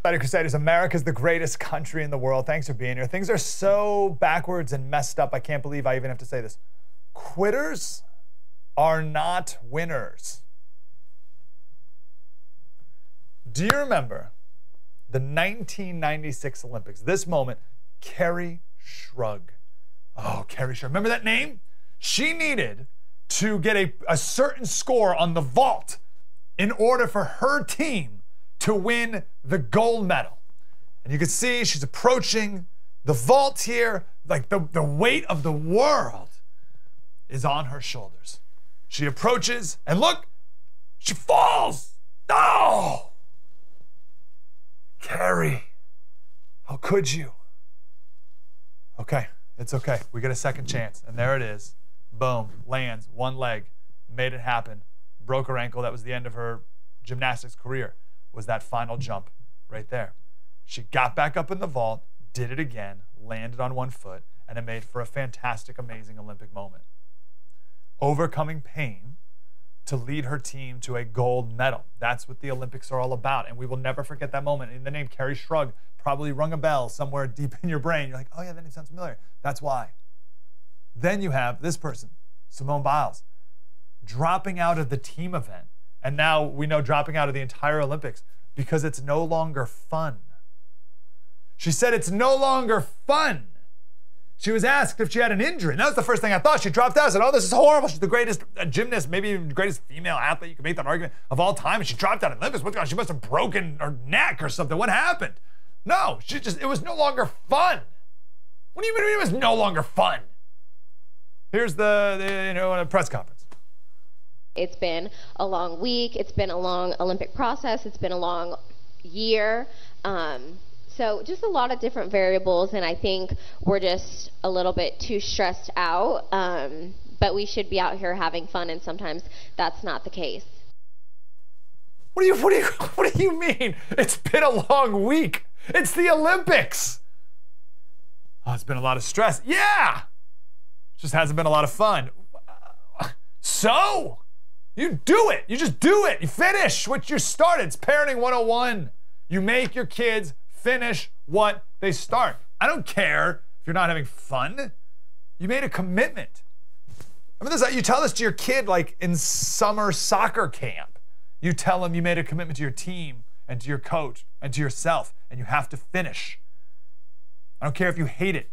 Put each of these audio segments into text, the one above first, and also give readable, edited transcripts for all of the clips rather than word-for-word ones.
United Crusaders, America's the greatest country in the world. Thanks for being here. Things are so backwards and messed up. I can't believe I even have to say this. Quitters are not winners. Do you remember the 1996 Olympics? This moment, Kerri Strug. Oh, Kerri Strug. Remember that name? She needed to get a certain score on the vault in order for her team to win the gold medal. And you can see she's approaching the vault here, like the weight of the world is on her shoulders. She approaches, and look, she falls. Oh! Kerri, how could you? Okay, it's okay. We get a second chance, and there it is. Boom, lands, one leg, made it happen. Broke her ankle. That was the end of her gymnastics career, was that final jump right there. She got back up in the vault, did it again, landed on one foot, and it made for a fantastic, amazing Olympic moment. Overcoming pain to lead her team to a gold medal. That's what the Olympics are all about, and we will never forget that moment. And the name Kerri Strug probably rung a bell somewhere deep in your brain. You're like, oh yeah, that name sounds familiar. That's why. Then you have this person, Simone Biles, dropping out of the team event. And now we know dropping out of the entire Olympics because it's no longer fun. She said it's no longer fun. She was asked if she had an injury. And that was the first thing I thought. She dropped out. I said, oh, this is horrible. She's the greatest gymnast, maybe even the greatest female athlete. You can make that argument of all time. And she dropped out of the Olympics. What's going on? She must have broken her neck or something. What happened? No, it was no longer fun. What do you mean it was no longer fun? Here's the press conference. It's been a long week. It's been a long Olympic process. It's been a long year. So just a lot of different variables, and I think we're just a little bit too stressed out. But we should be out here having fun, and sometimes that's not the case. What do you mean? It's been a long week. It's the Olympics. Oh, it's been a lot of stress. Yeah. Just hasn't been a lot of fun. So? You do it. You just do it. You finish what you started. It's parenting 101. You make your kids finish what they start. I don't care if you're not having fun. You made a commitment. I mean, you tell this to your kid like in summer soccer camp. You tell them you made a commitment to your team and to your coach and to yourself, and you have to finish. I don't care if you hate it.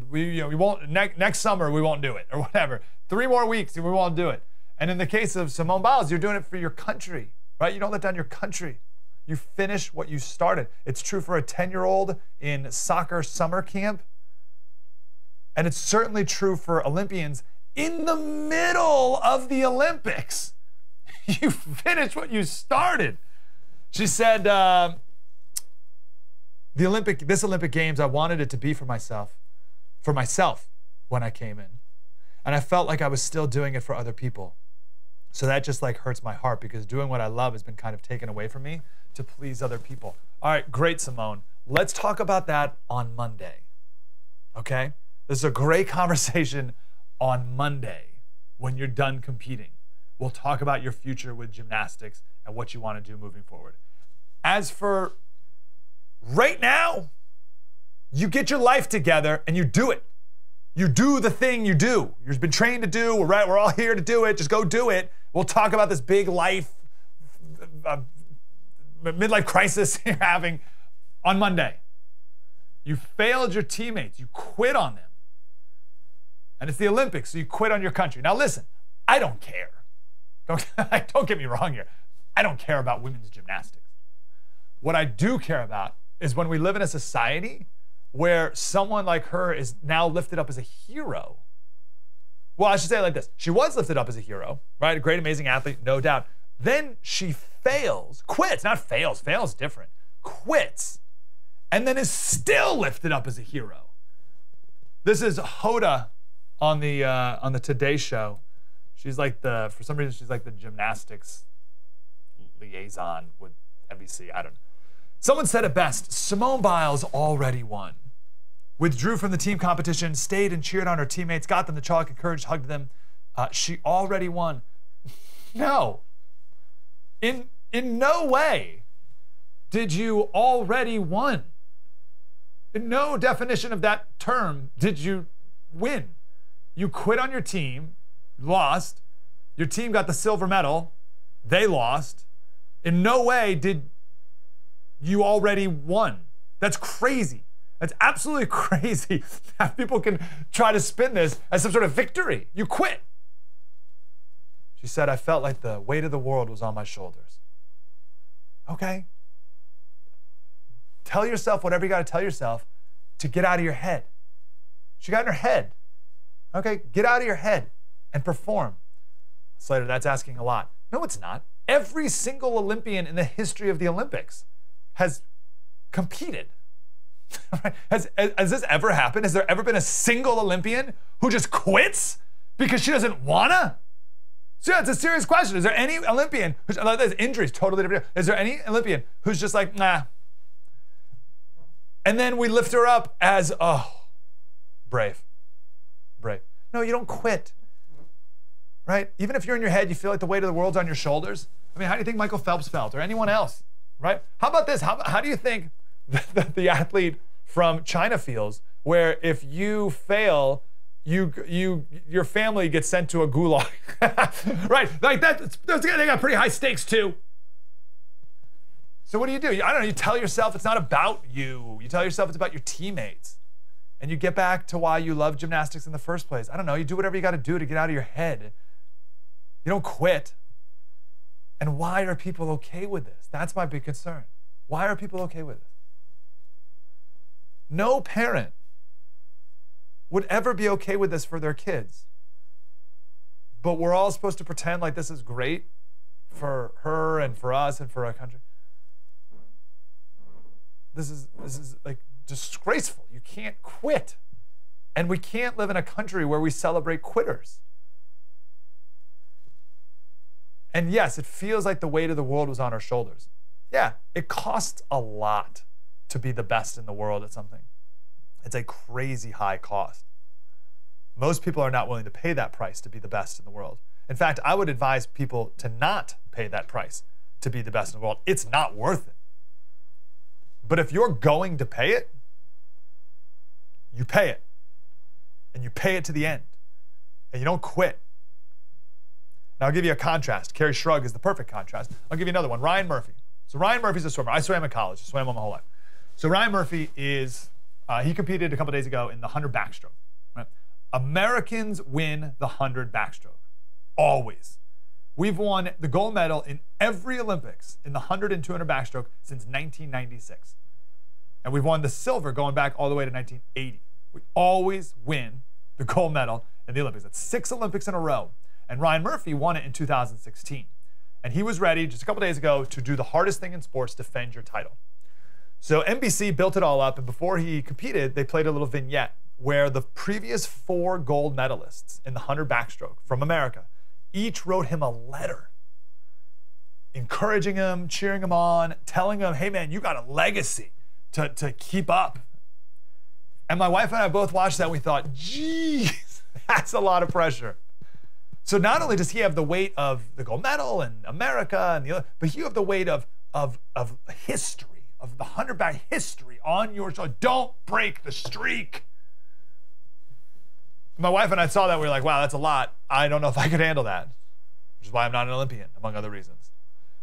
We won't, next summer we won't do it or whatever. 3 more weeks and we won't do it. And in the case of Simone Biles, you're doing it for your country, right? You don't let down your country. You finish what you started. It's true for a 10-year-old in soccer summer camp. And it's certainly true for Olympians in the middle of the Olympics. You finish what you started. She said, this Olympic Games, I wanted it to be for myself when I came in. And I felt like I was still doing it for other people. So that just like hurts my heart because doing what I love has been kind of taken away from me to please other people. All right, great, Simone. Let's talk about that on Monday, okay? This is a great conversation on Monday when you're done competing. We'll talk about your future with gymnastics and what you want to do moving forward. As for right now, you get your life together and you do it. You do the thing you do. You've been trained to do. We're all here to do it. Just go do it. We'll talk about this big life, midlife crisis you're having on Monday. You failed your teammates. You quit on them. And it's the Olympics, so you quit on your country. Now listen, I don't care. Don't get me wrong here. I don't care about women's gymnastics. What I do care about is when we live in a society where someone like her is now lifted up as a hero. Well, I should say it like this. She was lifted up as a hero, right? A great, amazing athlete, no doubt. Then she fails, quits, not fails, fails different, quits, and then is still lifted up as a hero. This is Hoda on the Today Show. She's like for some reason, she's like the gymnastics liaison with NBC. I don't know. Someone said it best. Simone Biles already won. Withdrew from the team competition, stayed and cheered on her teammates, got them the chalk, encouraged, hugged them. She already won. No. In no way did you already won? In no definition of that term did you win. You quit on your team, lost. Your team got the silver medal. They lost. In no way did you already won. That's crazy. That's absolutely crazy that people can try to spin this as some sort of victory. You quit. She said, I felt like the weight of the world was on my shoulders. Okay. Tell yourself whatever you got to tell yourself to get out of your head. She got in her head. Okay, get out of your head and perform. Slater, that's asking a lot. No, it's not. Every single Olympian in the history of the Olympics has competed. Has this ever happened? Has there ever been a single Olympian who just quits because she doesn't wanna? So yeah, it's a serious question. Is there any Olympian who's, like, there's injuries, totally different. Is there any Olympian who's just like, nah? And then we lift her up as, oh, brave. No, you don't quit, right? Even if you're in your head, you feel like the weight of the world's on your shoulders. I mean, how do you think Michael Phelps felt, or anyone else, right? How about this? How do you think the athlete from China feels, where if you fail, your family gets sent to a gulag, right? Like that, they got pretty high stakes too. So what do? I don't know, you tell yourself it's not about you. You tell yourself it's about your teammates. And you get back to why you love gymnastics in the first place. I don't know, you do whatever you got to do to get out of your head. You don't quit. And why are people okay with this? That's my big concern. Why are people okay with this? No parent would ever be okay with this for their kids. But we're all supposed to pretend like this is great for her and for us and for our country. This is like disgraceful. You can't quit. And we can't live in a country where we celebrate quitters. And yes, it feels like the weight of the world was on our shoulders. Yeah, it costs a lot to be the best in the world at something. It's a crazy high cost. Most people are not willing to pay that price to be the best in the world. In fact, I would advise people to not pay that price to be the best in the world. It's not worth it. But if you're going to pay it, you pay it. And you pay it to the end. And you don't quit. Now, I'll give you a contrast. Carrie Shrug is the perfect contrast. I'll give you another one. Ryan Murphy. So Ryan Murphy's a swimmer. I swam in college. I swam all my whole life. So Ryan Murphy is, he competed a couple days ago in the 100 backstroke. Right? Americans win the 100 backstroke. Always. We've won the gold medal in every Olympics in the 100 and 200 backstroke since 1996. And we've won the silver going back all the way to 1980. We always win the gold medal in the Olympics. That's 6 Olympics in a row. And Ryan Murphy won it in 2016. And he was ready just a couple days ago to do the hardest thing in sports, defend your title. So NBC built it all up, and before he competed, they played a little vignette where the previous 4 gold medalists in the 100 backstroke from America each wrote him a letter encouraging him, cheering him on, telling him, hey man, you got a legacy to keep up. And my wife and I both watched that and we thought, geez, that's a lot of pressure. So not only does he have the weight of the gold medal and America and the other, but you have the weight of history, of the 100 back history on your shoulder. Don't break the streak. My wife and I saw that, we were like, wow, that's a lot. I don't know if I could handle that, which is why I'm not an Olympian, among other reasons.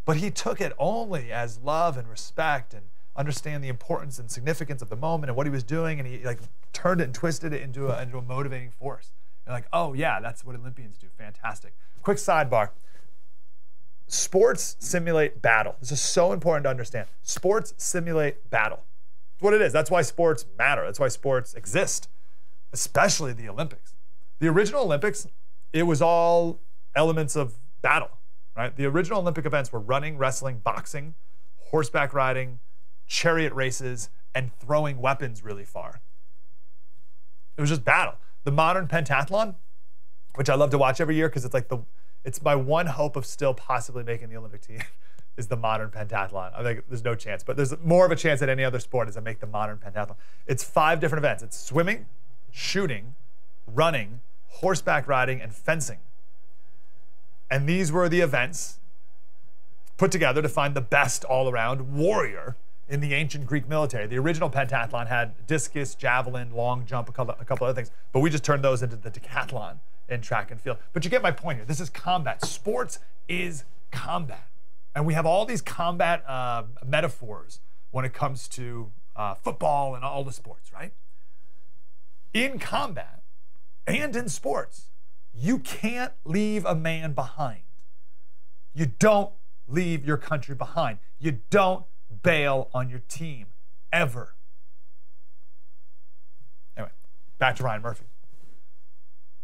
But he took it only as love and respect and understand the importance and significance of the moment and what he was doing, and he like turned it and twisted it into a motivating force. And like, oh yeah, that's what Olympians do. Fantastic. Quick sidebar. Sports simulate battle. This is so important to understand. Sports simulate battle. That's what it is. That's why sports matter. That's why sports exist, especially the Olympics. The original Olympics, it was all elements of battle, right? The original Olympic events were running, wrestling, boxing, horseback riding, chariot races, and throwing weapons really far. It was just battle. The modern pentathlon, which I love to watch every year because it's my one hope of still possibly making the Olympic team, is the modern pentathlon. I think there's no chance, but there's more of a chance than any other sport as I make the modern pentathlon. It's 5 different events. It's swimming, shooting, running, horseback riding, and fencing. And these were the events put together to find the best all-around warrior in the ancient Greek military. The original pentathlon had discus, javelin, long jump, a couple other things, but we just turned those into the decathlon in track and field. But you get my point here. This is combat. Sports is combat. And we have all these combat metaphors when it comes to football and all the sports, right? In combat and in sports, you can't leave a man behind. You don't leave your country behind. You don't bail on your team, ever. Anyway, back to Ryan Murphy.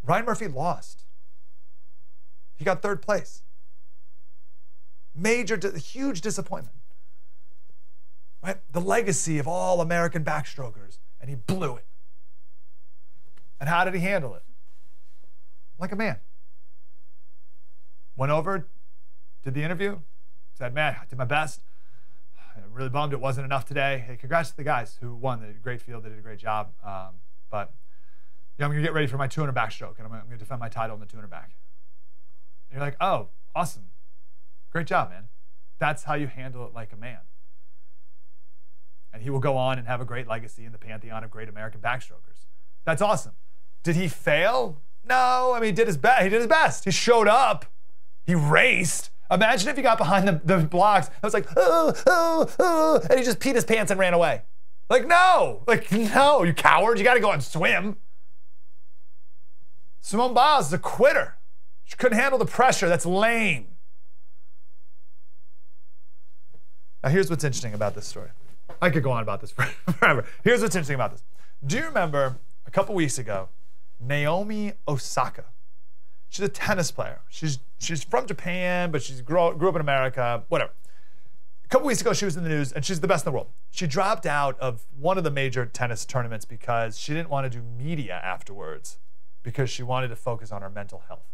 Ryan Murphy lost. He got third place. Huge disappointment. Right? The legacy of all American backstrokers, and he blew it. And how did he handle it? Like a man. Went over, did the interview, said, man, I did my best. I'm really bummed it wasn't enough today. Hey, congrats to the guys who won. They did a great field. They did a great job. But I'm going to get ready for my 200 backstroke, and I'm going to defend my title in the 200 back. And you're like, oh, awesome. Great job, man. That's how you handle it like a man. And he will go on and have a great legacy in the pantheon of great American backstrokers. That's awesome. Did he fail? No. I mean, he did his best. He did his best. He showed up. He raced. Imagine if he got behind the blocks. I was like, and he just peed his pants and ran away. Like, no, you coward. You got to go and swim. Simone Biles is a quitter. She couldn't handle the pressure. That's lame. Now, here's what's interesting about this story. I could go on about this forever. Here's what's interesting about this. Do you remember a couple weeks ago, NAOMI OSAKA? She's a tennis player. She's from Japan, but she grew up in America, whatever. A couple weeks ago, she was in the news, and she's the best in the world. She dropped out of one of the major tennis tournaments because she didn't want to do media afterwards because she wanted to focus on her mental health.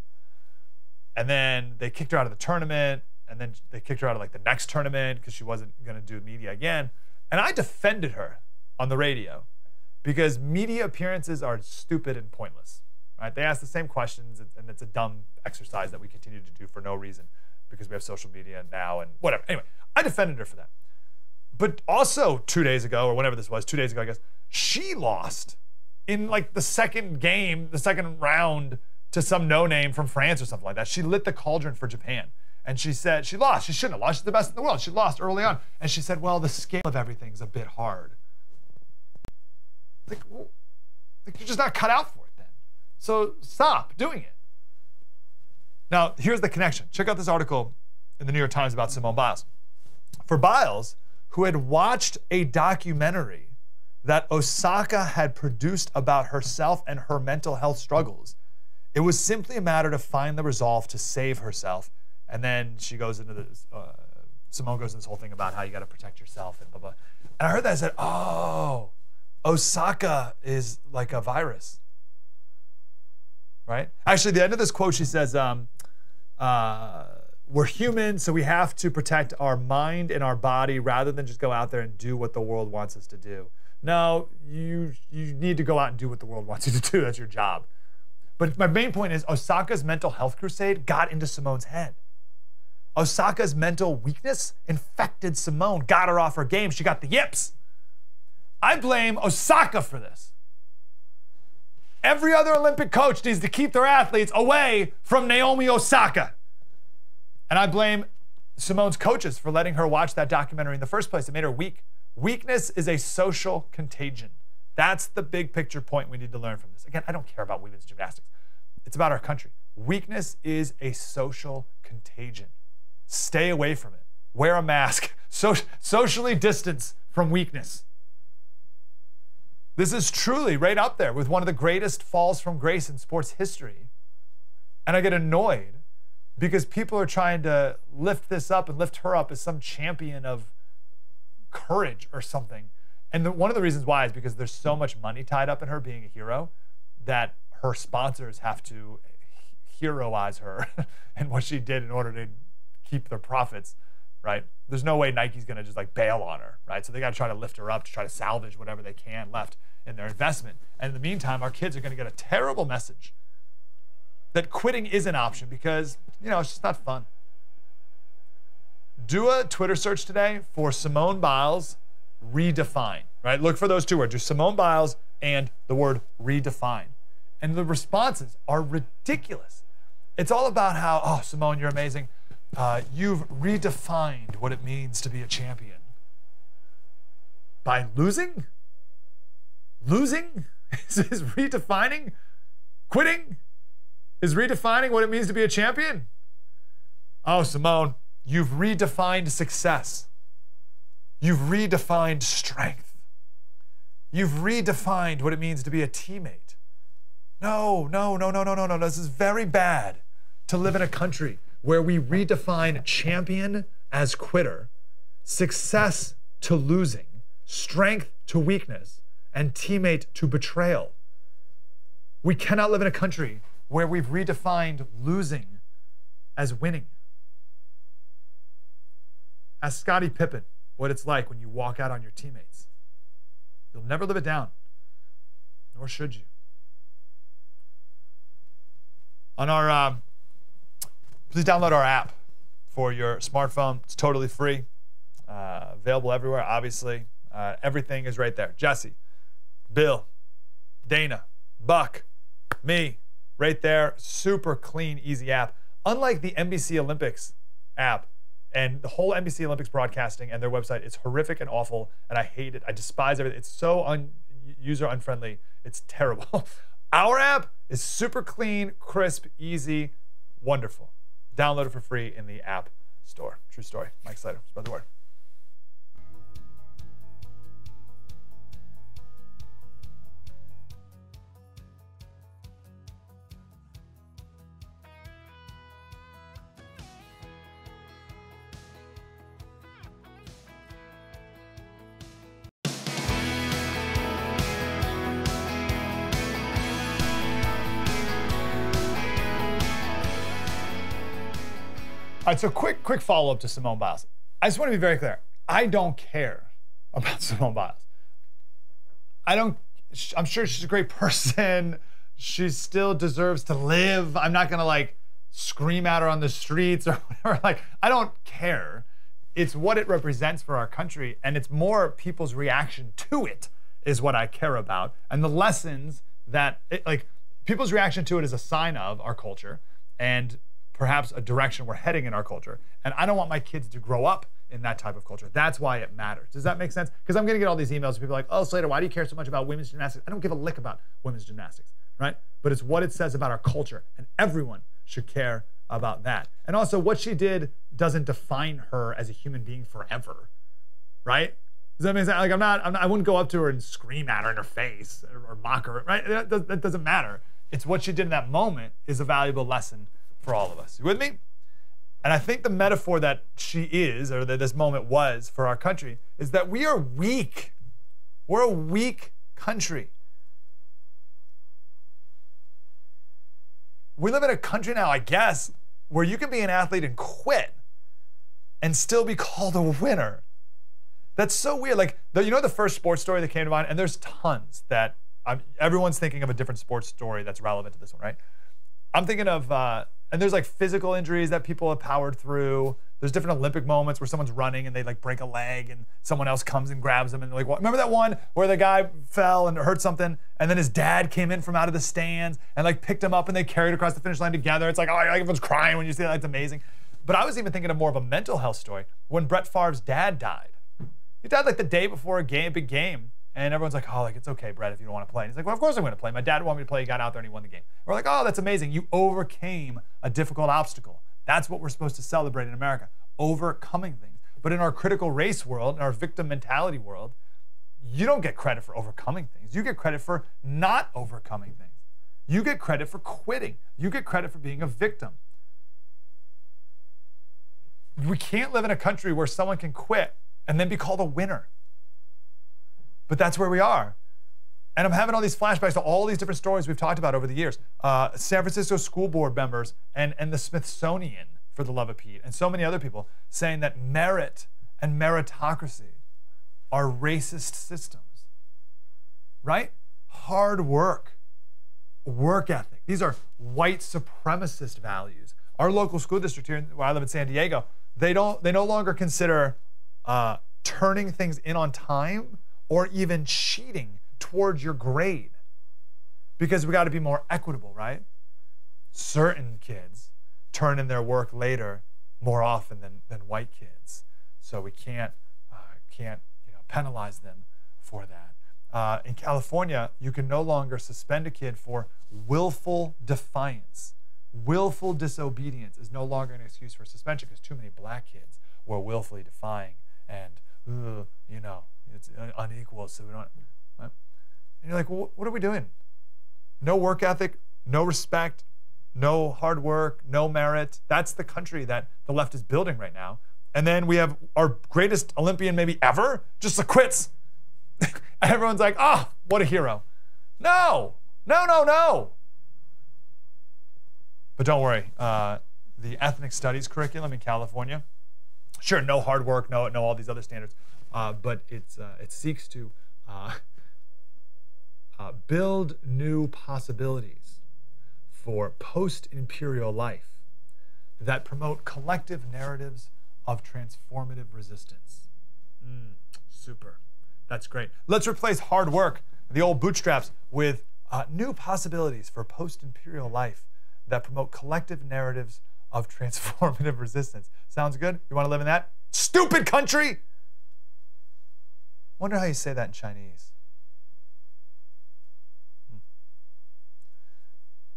And then they kicked her out of the tournament, and then they kicked her out of like the next tournament because she wasn't going to do media again. And I defended her on the radio because media appearances are stupid and pointless. Right? They ask the same questions, and it's a dumb exercise that we continue to do for no reason because we have social media now and whatever. Anyway, I defended her for that. But also 2 days ago, or whenever this was, 2 days ago, I guess, she lost in like the second game, the second round to some no-name from France or something like that. She lit the cauldron for Japan. And she said she lost. She shouldn't have lost. She's the best in the world. She lost early on. And she said, well, the scale of everything's a bit hard. Like you're just not cut out for it then. So stop doing it. Now, here's the connection. Check out this article in the New York Times about Simone Biles. For Biles, who had watched a documentary that OSAKA had produced about herself and her mental health struggles, it was simply a matter to find the resolve to save herself. And then she goes into this, Simone goes into this whole thing about how you got to protect yourself and blah, blah. And I heard that, I said, oh, OSAKA is like a virus, right? Actually, the end of this quote, she says, we're human, so we have to protect our mind and our body rather than just go out there and do what the world wants us to do. No, you need to go out and do what the world wants you to do. That's your job. But my main point is OSAKA's mental health crusade got into Simone's head. OSAKA's mental weakness infected Simone, got her off her game. She got the yips. I blame OSAKA for this. Every other Olympic coach needs to keep their athletes away from NAOMI OSAKA. And I blame Simone's coaches for letting her watch that documentary in the first place. It made her weak. Weakness is a social contagion. That's the big picture point we need to learn from this. Again, I don't care about women's gymnastics. It's about our country. Weakness is a social contagion. Stay away from it. Wear a mask. Socially distance from weakness. This is truly right up there with one of the greatest falls from grace in sports history. And I get annoyed because people are trying to lift this up and lift her up as some champion of courage or something. And one of the reasons why is because there's so much money tied up in her being a hero that her sponsors have to heroize her and what she did in order to keep their profits, right? There's no way Nike's gonna just like bail on her, right? So they gotta try to lift her up to try to salvage whatever they can left in their investment. And in the meantime, our kids are gonna get a terrible message that quitting is an option because, you know, it's just not fun. Do a Twitter search today for Simone Biles redefine, right? Look for those two words, just Simone Biles and the word redefine. And the responses are ridiculous. It's all about how, oh, Simone, you're amazing. You've redefined what it means to be a champion. By losing? Losing? Is redefining? Quitting? Is redefining what it means to be a champion? Oh, Simone, you've redefined success. You've redefined strength. You've redefined what it means to be a teammate. No. This is very bad to live in a country where we redefine champion as quitter, success to losing, strength to weakness, and teammate to betrayal. We cannot live in a country where we've redefined losing as winning. Ask Scottie Pippen what it's like when you walk out on your teammates. You'll never live it down, nor should you. On our, please download our app for your smartphone. It's totally free, available everywhere, obviously. Everything is right there. Jesse, Bill, Dana, Buck, me, right there. Super clean, easy app. Unlike the NBC Olympics app, and the whole NBC Olympics broadcasting and their website is horrific and awful, and I hate it. I despise everything. It's so user unfriendly. It's terrible. Our app is super clean, crisp, easy, wonderful. Download it for free in the App Store. True story. Mike Slater, spread the word. All right, so quick follow-up to Simone Biles. I just want to be very clear. I don't care about Simone Biles. I'm sure she's a great person. She still deserves to live. I'm not gonna scream at her on the streets or whatever. I don't care. It's what it represents for our country, and it's more people's reaction to it is what I care about. And the lessons that, people's reaction to it is a sign of our culture and perhaps a direction we're heading in our culture. And I don't want my kids to grow up in that type of culture. That's why it matters. Does that make sense? Because I'm gonna get all these emails of people like, oh, Slater, why do you care so much about women's gymnastics? I don't give a lick about women's gymnastics, right? But it's what it says about our culture, and everyone should care about that. And also, what she did doesn't define her as a human being forever, right? Does that make sense? I wouldn't go up to her and scream at her in her face or mock her, right? That doesn't matter. It's what she did in that moment is a valuable lesson for all of us. You with me? And I think the metaphor that she is, or that this moment was for our country, is that we are weak. We're a weak country. We live in a country now, I guess, where you can be an athlete and quit and still be called a winner. That's so weird. The first sports story that came to mind, and there's tons that everyone's thinking of a different sports story that's relevant to this one, right? I'm thinking of, and there's physical injuries that people have powered through. There's different Olympic moments where someone's running and they break a leg and someone else comes and grabs them and remember that one where the guy fell and hurt something and then his dad came in from out of the stands and picked him up and they carried across the finish line together. It's everyone's crying when you see that. It's amazing. But I was even thinking of more of a mental health story when Brett Favre's dad died. He died the day before a big game. And everyone's it's okay, Brett, if you don't want to play. And he's well, of course I'm going to play. My dad wanted me to play. He got out there and he won the game. We're oh, that's amazing. You overcame a difficult obstacle. That's what we're supposed to celebrate in America, overcoming things. But in our critical race world, in our victim mentality world, you don't get credit for overcoming things. You get credit for not overcoming things. You get credit for quitting. You get credit for being a victim. We can't live in a country where someone can quit and then be called a winner. But that's where we are. And I'm having all these flashbacks to all these different stories we've talked about over the years. San Francisco school board members and the Smithsonian, for the love of Pete, and so many other people saying that merit and meritocracy are racist systems, right? Hard work, work ethic. These are white supremacist values. Our local school district here, where I live in San Diego, They no longer consider turning things in on time or even cheating towards your grade, because we got to be more equitable, right? Certain kids turn in their work later more often than white kids, so we can't penalize them for that. In California, you can no longer suspend a kid for willful defiance. Willful disobedience is no longer an excuse for suspension, because too many black kids were willfully defying, and it's unequal, so we don't. Right? And you're like, well, what are we doing? No work ethic, no respect, no hard work, no merit. That's the country that the left is building right now. And then we have our greatest Olympian maybe ever just quits. And everyone's like, oh, what a hero. No. But don't worry, the ethnic studies curriculum in California, sure, no hard work, no all these other standards, but it seeks to build new possibilities for post-imperial life that promote collective narratives of transformative resistance. Super. That's great. Let's replace hard work, the old bootstraps, with new possibilities for post-imperial life that promote collective narratives of transformative resistance. Sounds good? You want to live in that stupid country? Wonder how you say that in Chinese.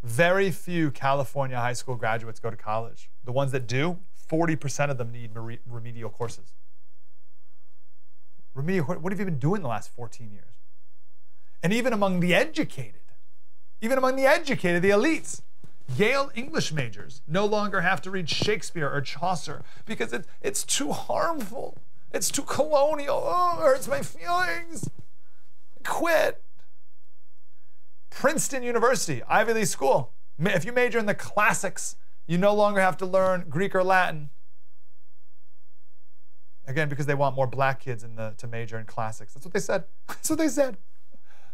Very few California high school graduates go to college. The ones that do, 40% of them need remedial courses. What have you been doing the last 14 years? And even among the educated, the elites, Yale English majors no longer have to read Shakespeare or Chaucer because it's too harmful. It's too colonial. Oh, it hurts my feelings. Quit. Princeton University, Ivy League school. If you major in the classics, you no longer have to learn Greek or Latin. Again, because they want more black kids to major in classics. That's what they said. That's what they said.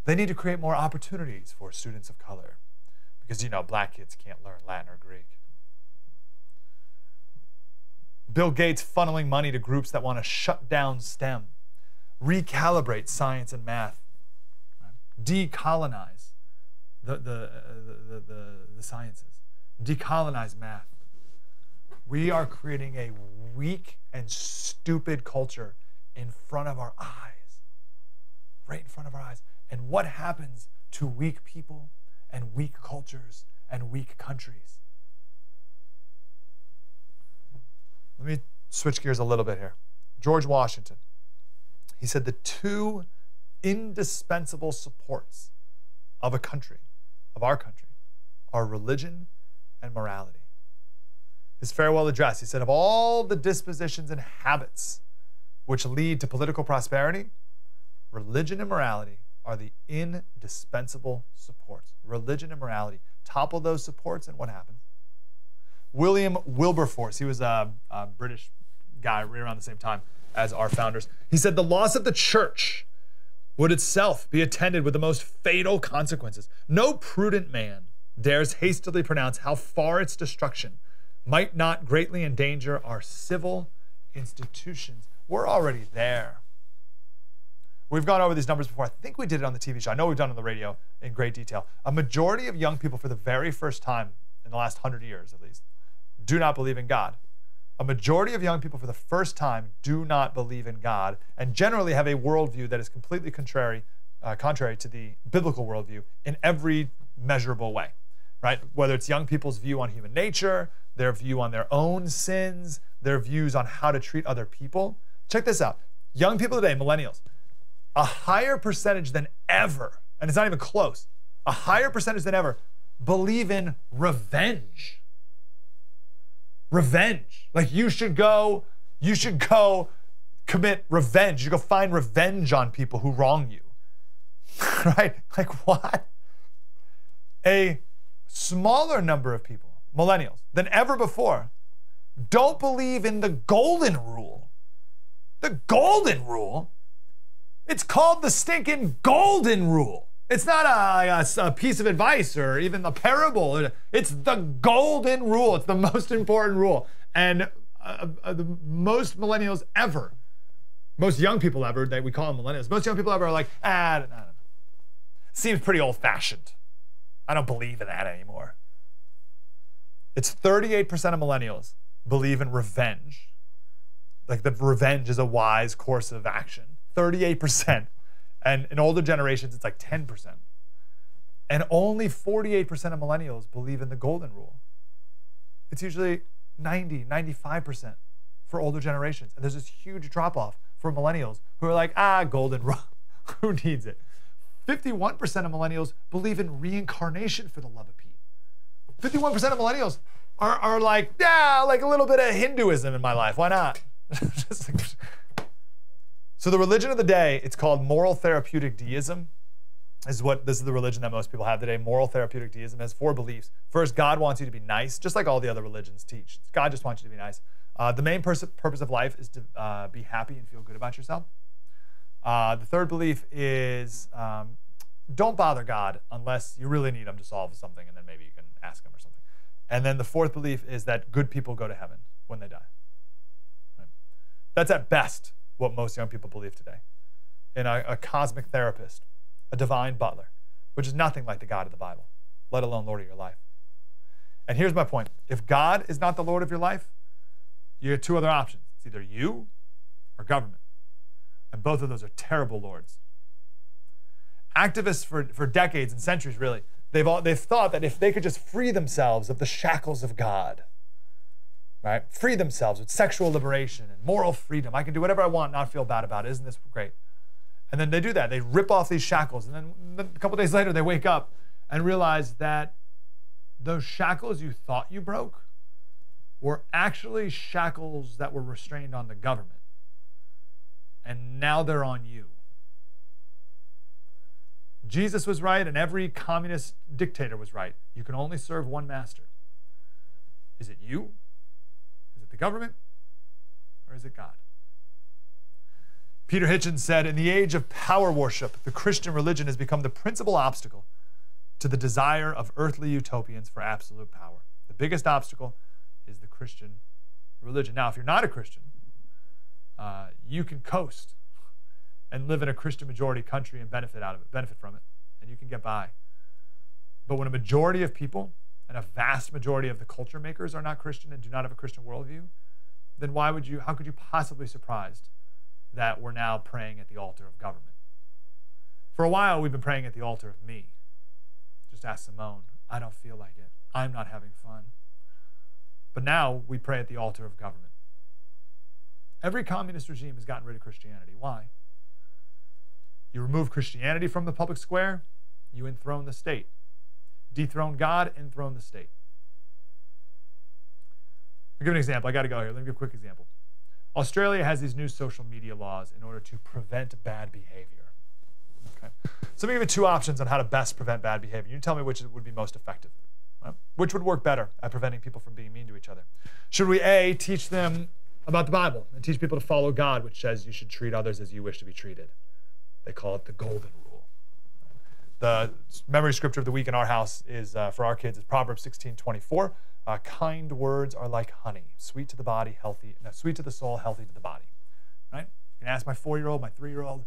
They need to create more opportunities for students of color, because black kids can't learn Latin or Greek. Bill Gates funneling money to groups that want to shut down STEM, recalibrate science and math, decolonize the sciences, decolonize math. We are creating a weak and stupid culture in front of our eyes, right in front of our eyes. And what happens to weak people and weak cultures and weak countries? Let me switch gears a little bit here. George Washington, he said the two indispensable supports of a country, of our country, are religion and morality. His farewell address, he said, of all the dispositions and habits which lead to political prosperity, religion and morality are the indispensable supports. Religion and morality. Topple those supports, and what happens? William Wilberforce, he was a British guy right around the same time as our founders. He said, the loss of the church would itself be attended with the most fatal consequences. No prudent man dares hastily pronounce how far its destruction might not greatly endanger our civil institutions. We're already there. We've gone over these numbers before. I think we did it on the TV show. I know we've done it on the radio in great detail. A majority of young people for the very first time in the last 100 years at least do not believe in God. A majority of young people for the first time do not believe in God and generally have a worldview that is completely contrary to the biblical worldview in every measurable way, right? Whether it's young people's view on human nature, their view on their own sins, their views on how to treat other people. Check this out. Young people today, millennials, a higher percentage than ever, and it's not even close, a higher percentage than ever believe in revenge. Revenge. Like you should go commit revenge. You go find revenge on people who wrong you. Right? Like what? A smaller number of people, millennials, than ever before, don't believe in the golden rule. The golden rule? It's called the stinking golden rule. It's not a piece of advice or even a parable. It's the golden rule. It's the most important rule. And the most millennials ever, most young people ever, we call them millennials, most young people ever are like, I don't know. Seems pretty old-fashioned. I don't believe in that anymore. It's 38% of millennials believe in revenge. Like the revenge is a wise course of action. 38%. And in older generations, it's like 10%. And only 48% of millennials believe in the golden rule. It's usually 90, 95% for older generations. And there's this huge drop-off for millennials who are like, golden rule. Who needs it? 51% of millennials believe in reincarnation, for the love of Pete. 51% of millennials are like, like a little bit of Hinduism in my life. Why not? So the religion of the day, it's called moral therapeutic deism. This is the religion that most people have today. Moral therapeutic deism has 4 beliefs. First, God wants you to be nice, just like all the other religions teach. God just wants you to be nice. The main purpose of life is to be happy and feel good about yourself. The third belief is don't bother God unless you really need him to solve something, and then maybe you can ask him or something. And then the fourth belief is that good people go to heaven when they die. Right? That's at best what most young people believe today. In a cosmic therapist, a divine butler, which is nothing like the God of the Bible, let alone Lord of your life. And here's my point. If God is not the Lord of your life, you have 2 other options. It's either you or government. And both of those are terrible lords. Activists for decades and centuries, really, they've thought that if they could just free themselves of the shackles of God, right? Free themselves with sexual liberation and moral freedom. I can do whatever I want, not feel bad about it. Isn't this great? And then they do that. They rip off these shackles. And then a couple days later, they wake up and realize that those shackles you thought you broke were actually shackles that were restrained on the government. And now they're on you. Jesus was right, and every communist dictator was right. You can only serve one master. Is it you? Is it the government? Or is it God? Peter Hitchens said, in the age of power worship, the Christian religion has become the principal obstacle to the desire of earthly utopians for absolute power. The biggest obstacle is the Christian religion. Now, if you're not a Christian, you can coast and live in a Christian majority country and benefit from it, and you can get by. But when a majority of people and a vast majority of the culture makers are not Christian and do not have a Christian worldview, then how could you possibly be surprised that we're now praying at the altar of government? For a while, we've been praying at the altar of me. Just ask Simone. I don't feel like it. I'm not having fun. But now we pray at the altar of government. Every communist regime has gotten rid of Christianity. Why? You remove Christianity from the public square, you enthrone the state. Dethrone God, enthrone the state. I'll give an example. I got to go here. Let me give a quick example. Australia has these new social media laws in order to prevent bad behavior. Okay. So let me give you 2 options on how to best prevent bad behavior. You tell me which would be most effective. Right? Which would work better at preventing people from being mean to each other? Should we, A, teach them about the Bible and teach people to follow God, which says you should treat others as you wish to be treated? They call it the golden rule. The memory scripture of the week in our house is, for our kids, is Proverbs 16:24. Kind words are like honey, sweet to the body, sweet to the soul, healthy to the body. Right? You can ask my 4-year-old, my 3-year-old.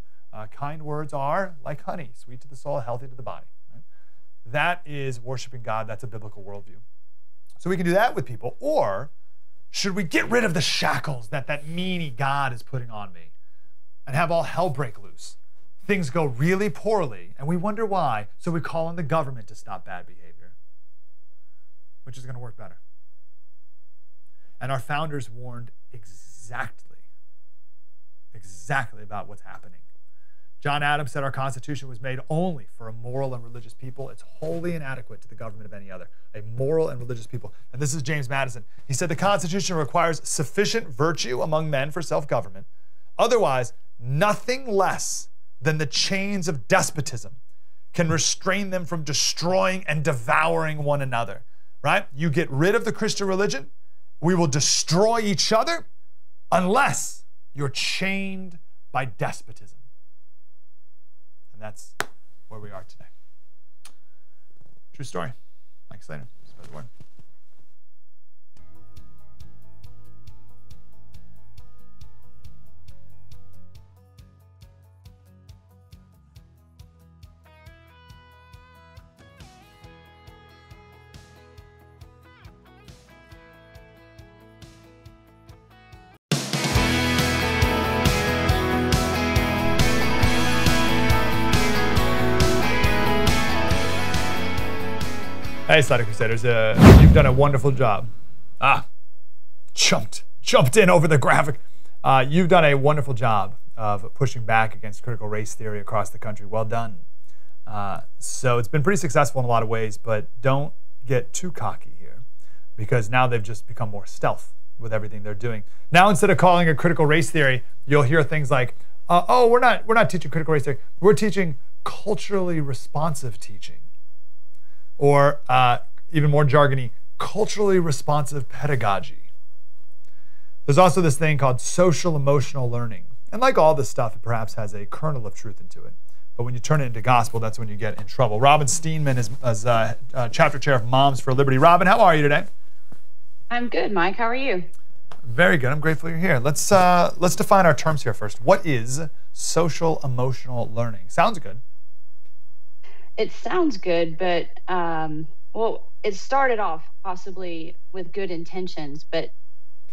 Kind words are like honey, sweet to the soul, healthy to the body. Right? That is worshiping God. That's a biblical worldview. So we can do that with people. Or should we get rid of the shackles that meanie God is putting on me and have all hell break loose? Things go really poorly, and we wonder why, so we call on the government to stop bad behavior. Which is going to work better. And our founders warned exactly about what's happening. John Adams said our Constitution was made only for a moral and religious people. It's wholly inadequate to the government of any other. A moral and religious people. And this is James Madison. He said the Constitution requires sufficient virtue among men for self-government. Otherwise, nothing less than the chains of despotism can restrain them from destroying and devouring one another. Right? You get rid of the Christian religion, we will destroy each other unless you're chained by despotism. And that's where we are today. True story. Mike Slater, spread the word. Hey, Slater Crusaders, you've done a wonderful job. Jumped in over the graphic. You've done a wonderful job of pushing back against critical race theory across the country. Well done. So it's been pretty successful in a lot of ways, but don't get too cocky here, because now they've just become more stealth with everything they're doing. Now, instead of calling it critical race theory, you'll hear things like, "Oh, we're not teaching critical race theory. We're teaching culturally responsive teaching," or even more jargony, culturally responsive pedagogy. There's also this thing called social emotional learning. And like all this stuff, it perhaps has a kernel of truth into it. But when you turn it into gospel, that's when you get in trouble. Robin Steenman is chapter chair of Moms for Liberty. Robin, how are you today? I'm good, Mike. How are you? Very good. I'm grateful you're here. Let's define our terms here first. What is social emotional learning? Sounds good. It sounds good, but well, it started off possibly with good intentions, but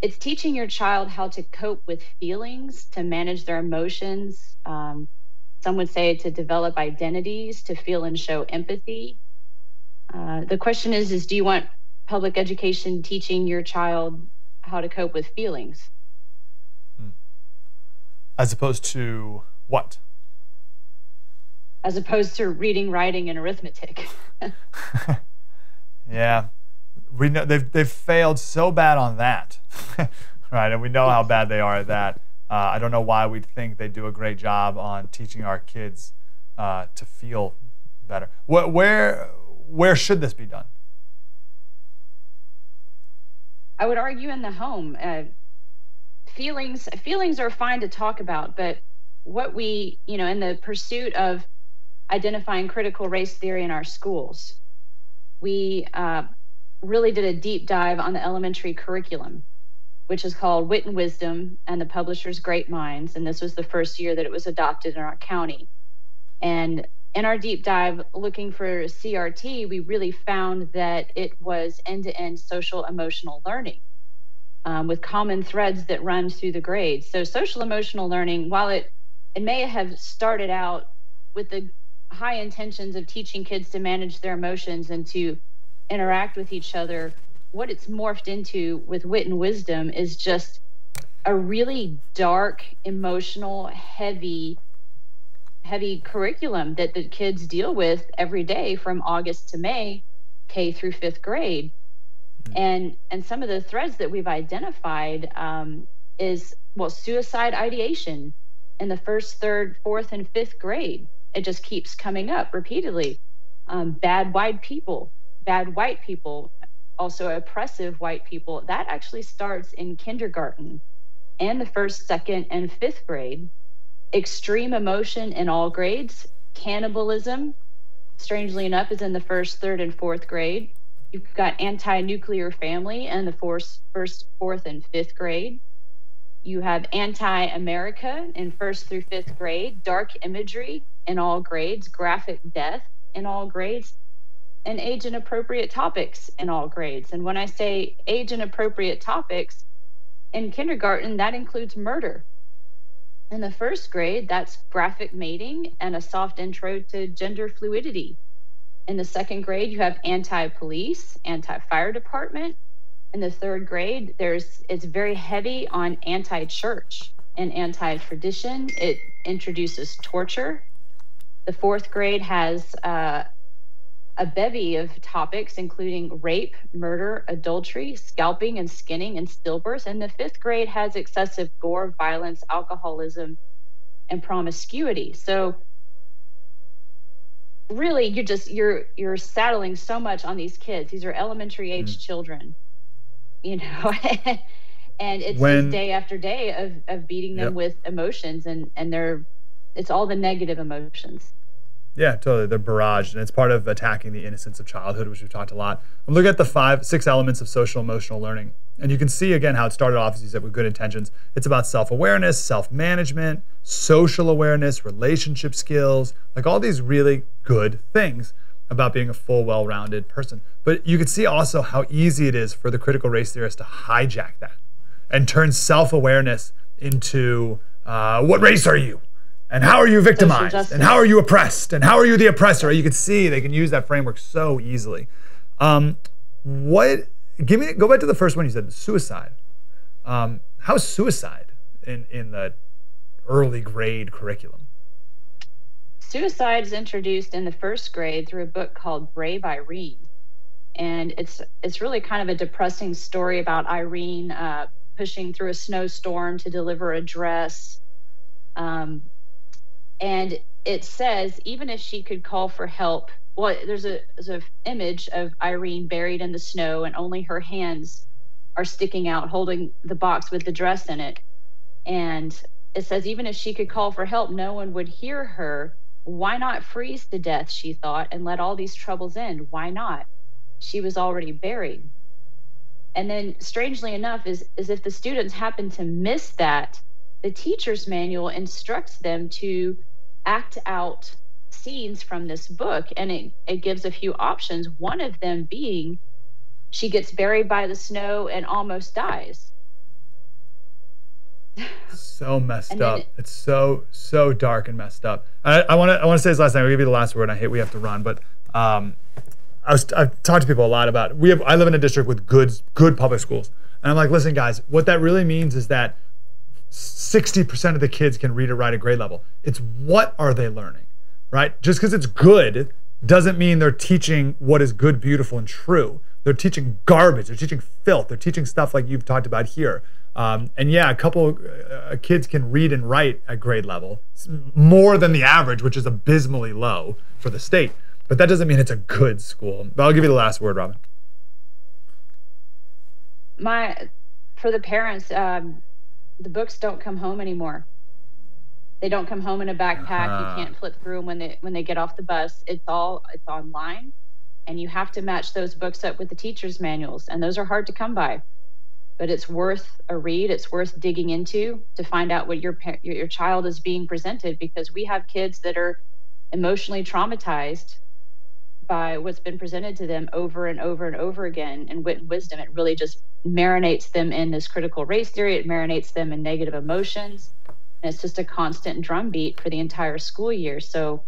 it's teaching your child how to cope with feelings, to manage their emotions. Some would say to develop identities, to feel and show empathy. The question is do you want public education teaching your child how to cope with feelings? As opposed to what? As opposed to reading, writing, and arithmetic. Yeah, we know they've failed so bad on that, right? And we know how bad they are at that. I don't know why we'd think they do a great job on teaching our kids to feel better. Where should this be done? I would argue in the home. Feelings are fine to talk about, but what we, in the pursuit of identifying critical race theory in our schools, we really did a deep dive on the elementary curriculum, which is called Wit and Wisdom and the Publisher's Great Minds. And this was the first year that it was adopted in our county. And in our deep dive looking for CRT, we really found that it was end-to-end social emotional learning with common threads that run through the grades. So social emotional learning, while it may have started out with the high intentions of teaching kids to manage their emotions and to interact with each other, what it's morphed into with Wit and Wisdom is just a really dark, emotional, heavy curriculum that the kids deal with every day from August to May, K through 5th grade. And some of the threads that we've identified is, suicide ideation in the 1st, 3rd, 4th, and 5th grade. It just keeps coming up repeatedly. Bad white people, also oppressive white people. That actually starts in kindergarten and the 1st, 2nd, and 5th grade. Extreme emotion in all grades. Cannibalism, strangely enough, is in the 1st, 3rd, and 4th grade. You've got anti-nuclear family in the 1st, 4th, and 5th grade. You have anti-America in 1st through 5th grade. Dark imagery in all grades. Graphic death in all grades. And age-inappropriate topics in all grades. And when I say age-inappropriate topics, in kindergarten, that includes murder. In the 1st grade, that's graphic mating and a soft intro to gender fluidity. In the 2nd grade, you have anti-police, anti-fire department. In the 3rd grade, it's very heavy on anti-church and anti-tradition. It introduces torture. The 4th grade has a bevy of topics, including rape, murder, adultery, scalping and skinning, and stillbirth. And the 5th grade has excessive gore, violence, alcoholism, and promiscuity. So really, you're saddling so much on these kids. These are elementary age children, and it's just day after day of beating them with emotions, and it's all the negative emotions. Yeah, totally. They're barraged, and it's part of attacking the innocence of childhood, which we've talked a lot. I'm looking at the 6 elements of social emotional learning, and you can see again how it started off, as you said, with good intentions. It's about self-awareness, self-management, social awareness, relationship skills, like all these really good things about being a full, well-rounded person. But you can see also how easy it is for the critical race theorists to hijack that and turn self-awareness into what race are you? And how are you victimized? And how are you oppressed? And how are you the oppressor? You can see they can use that framework so easily. Go back to the first one you said, suicide. How's suicide in the early grade curriculum? Suicide is introduced in the first grade through a book called Brave Irene. And it's really kind of a depressing story about Irene pushing through a snowstorm to deliver a dress. And it says, even if she could call for help, well, there's an image of Irene buried in the snow and only her hands are sticking out holding the box with the dress in it. And it says, even if she could call for help, no one would hear her. Why not freeze to death, she thought, and let all these troubles end? Why not? She was already buried. And then, strangely enough, is if the students happen to miss that, the teacher's manual instructs them to act out scenes from this book. And it gives a few options, one of them being she gets buried by the snow and almost dies. So messed up. It's so dark and messed up. I want to say this last time. We'll give you the last word. I hate we have to run, but I've talked to people a lot about it. I live in a district with good public schools, and I'm like, listen, guys, what that really means is that 60% of the kids can read or write at grade level. It's what are they learning, right? Just because it's good doesn't mean they're teaching what is good, beautiful, and true. They're teaching garbage. They're teaching filth. They're teaching stuff like you've talked about here. And yeah, a couple kids can read and write at grade level, more than the average, which is abysmally low for the state. But that doesn't mean it's a good school. But I'll give you the last word, Robin. For the parents, the books don't come home anymore. They don't come home in a backpack. You can't flip through them when they get off the bus. It's online, and you have to match those books up with the teacher's manuals, and those are hard to come by. But it's worth a read. It's worth digging into to find out what your child is being presented, because we have kids that are emotionally traumatized by what's been presented to them over and over and over again. And wit and wisdom, it really just marinates them in this critical race theory. It marinates them in negative emotions. And it's just a constant drumbeat for the entire school year. So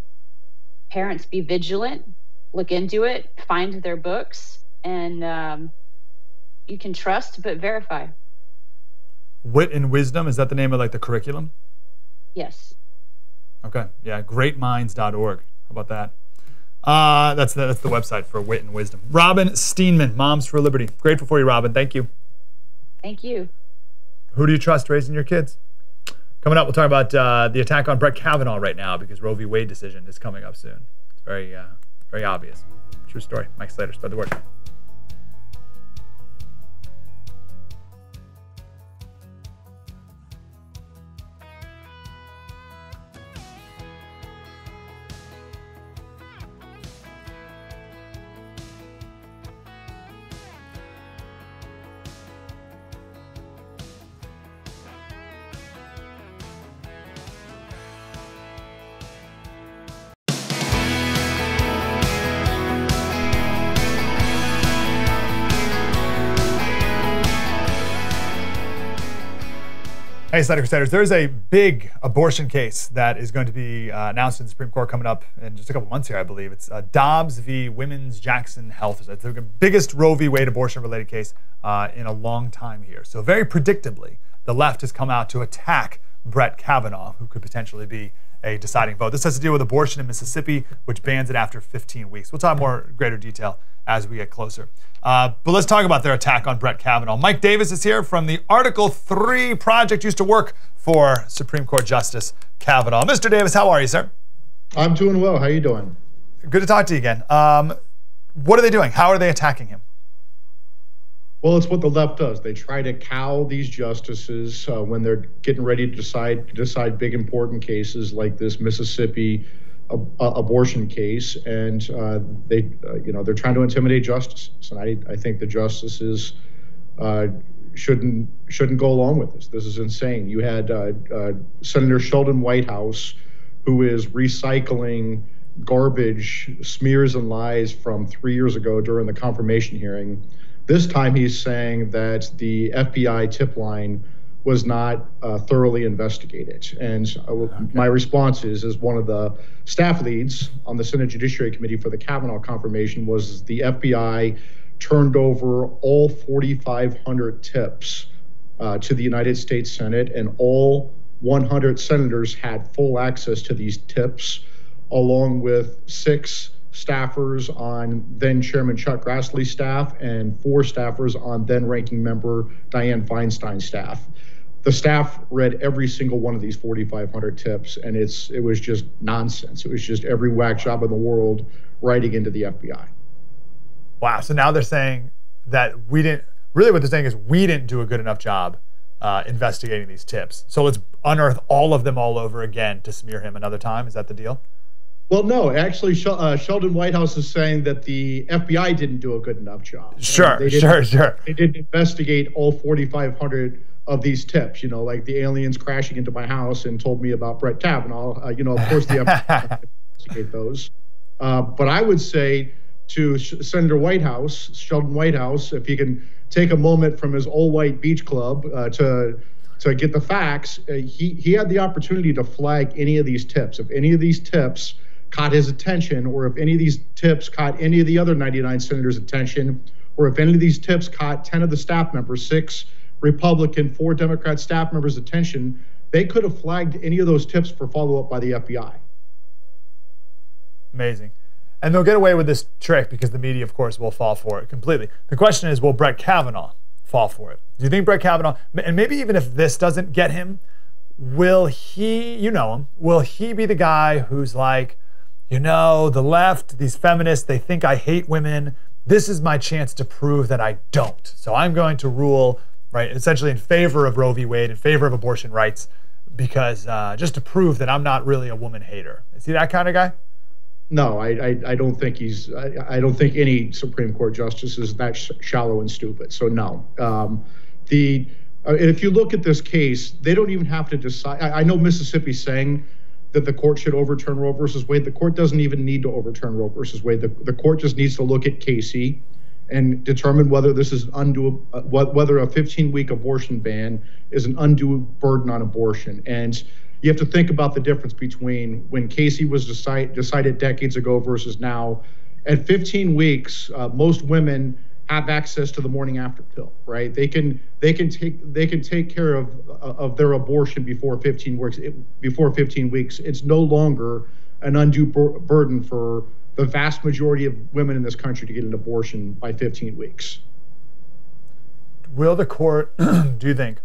parents, be vigilant, look into it, find their books, and you can trust but verify. Wit and Wisdom, is that the name of like the curriculum? Yes. Okay. Yeah. Greatminds.org. How about that? That's the website for Wit and Wisdom. Robin Steenman, Moms for Liberty. Grateful for you, Robin. Thank you. Thank you. Who do you trust raising your kids? Coming up, we'll talk about the attack on Brett Kavanaugh right now, because Roe v. Wade decision is coming up soon. It's very obvious. True story. Mike Slater, spread the word. Hey, Slater Crusaders, there's a big abortion case that is going to be announced in the Supreme Court coming up in just a couple months here, I believe. It's Dobbs v. Women's Jackson Health. It's the biggest Roe v. Wade abortion-related case in a long time here. So very predictably, the left has come out to attack Brett Kavanaugh, who could potentially be a deciding vote. This has to deal with abortion in Mississippi, which bans it after 15 weeks. We'll talk more greater detail as we get closer. But let's talk about their attack on Brett Kavanaugh. Mike Davis is here from the Article 3 Project, used to work for Supreme Court Justice Kavanaugh. Mr. Davis, how are you, sir? I'm doing well. How are you doing? Good to talk to you again. What are they doing? How are they attacking him? Well, it's what the left does. They try to cow these justices when they're getting ready to decide big important cases like this Mississippi abortion case, and they're trying to intimidate justices. And I think the justices shouldn't go along with this. This is insane. You had Senator Sheldon Whitehouse, who is recycling garbage, smears and lies from 3 years ago during the confirmation hearing. This time he's saying that the FBI tip line was not thoroughly investigated. And my response is, as one of the staff leads on the Senate Judiciary Committee for the Kavanaugh confirmation, was the FBI turned over all 4,500 tips to the United States Senate, and all 100 senators had full access to these tips, along with 6 staffers on then Chairman Chuck Grassley's staff and 4 staffers on then Ranking Member Dianne Feinstein's staff. The staff read every single one of these 4,500 tips, and it was just nonsense. It was just every whack job in the world writing into the FBI. Wow. So now they're saying that we didn't, really what they're saying is we didn't do a good enough job investigating these tips. So let's unearth all of them all over again to smear him another time. Is that the deal? Well, no, actually, Sheldon Whitehouse is saying that the FBI didn't do a good enough job. Sure. They didn't investigate all 4,500 of these tips, like the aliens crashing into my house and told me about Brett Kavanaugh. Of course, the FBI didn't investigate those. But I would say to Senator Whitehouse, Sheldon Whitehouse, if he can take a moment from his all-white beach club to get the facts, he had the opportunity to flag any of these tips. If any of these tips caught his attention, or if any of these tips caught any of the other 99 senators' attention, or if any of these tips caught 10 of the staff members, 6 Republican, 4 Democrat staff members' attention, they could have flagged any of those tips for follow-up by the FBI. Amazing. And they'll get away with this trick because the media, of course, will fall for it completely. The question is, will Brett Kavanaugh fall for it? Do you think Brett Kavanaugh, and maybe even if this doesn't get him, will he, will he be the guy who's like, the left, these feminists, they think I hate women. This is my chance to prove that I don't. So I'm going to rule, right, essentially in favor of Roe v. Wade, in favor of abortion rights, because just to prove that I'm not really a woman hater. Is he that kind of guy? No, I don't think I don't think any Supreme Court justice is that shallow and stupid. So no. If you look at this case, they don't even have to decide. I know Mississippi's saying that the court should overturn Roe versus Wade. The court doesn't even need to overturn Roe versus Wade. The court just needs to look at Casey and determine whether this is whether a 15-week abortion ban is an undue burden on abortion. And you have to think about the difference between when Casey was decided decades ago versus now. At 15 weeks, most women have access to the morning after pill, right? They can take care of their abortion before 15 weeks. It's no longer an undue burden for the vast majority of women in this country to get an abortion by 15 weeks. Will the court, do you think,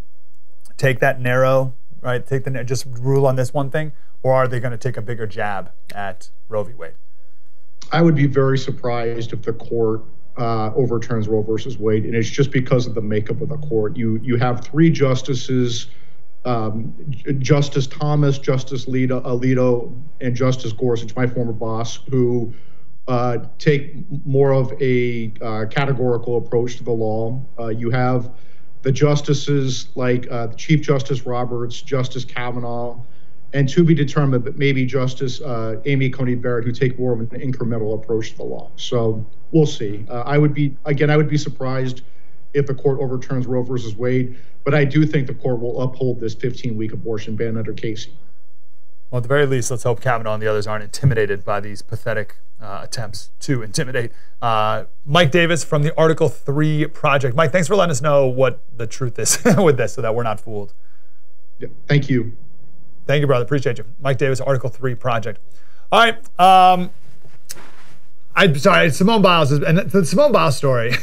take that narrow, right? Just rule on this one thing, or are they going to take a bigger jab at Roe v. Wade? I would be very surprised if the court overturns Roe versus Wade, and it's just because of the makeup of the court. You have 3 justices, Justice Thomas, Justice Alito, and Justice Gorsuch, my former boss, who take more of a categorical approach to the law. You have the justices like Chief Justice Roberts, Justice Kavanaugh, and to be determined, but maybe Justice Amy Coney Barrett, who take more of an incremental approach to the law. So we'll see. I would be surprised if the court overturns Roe versus Wade, but I do think the court will uphold this 15-week abortion ban under Casey. Well, at the very least, let's hope Kavanaugh and the others aren't intimidated by these pathetic attempts to intimidate. Mike Davis from the Article 3 Project. Mike, thanks for letting us know what the truth is with this so that we're not fooled. Yeah, thank you. Thank you, brother. Appreciate you. Mike Davis, Article 3 Project. All right. I'm sorry, Simone Biles. And the Simone Biles story,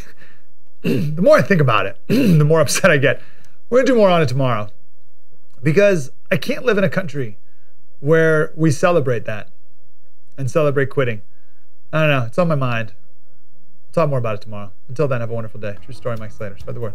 the more I think about it, the more upset I get. We're going to do more on it tomorrow because I can't live in a country where we celebrate that and celebrate quitting. I don't know. It's on my mind. I'll talk more about it tomorrow. Until then, have a wonderful day. True story, Mike Slater. Spread the word.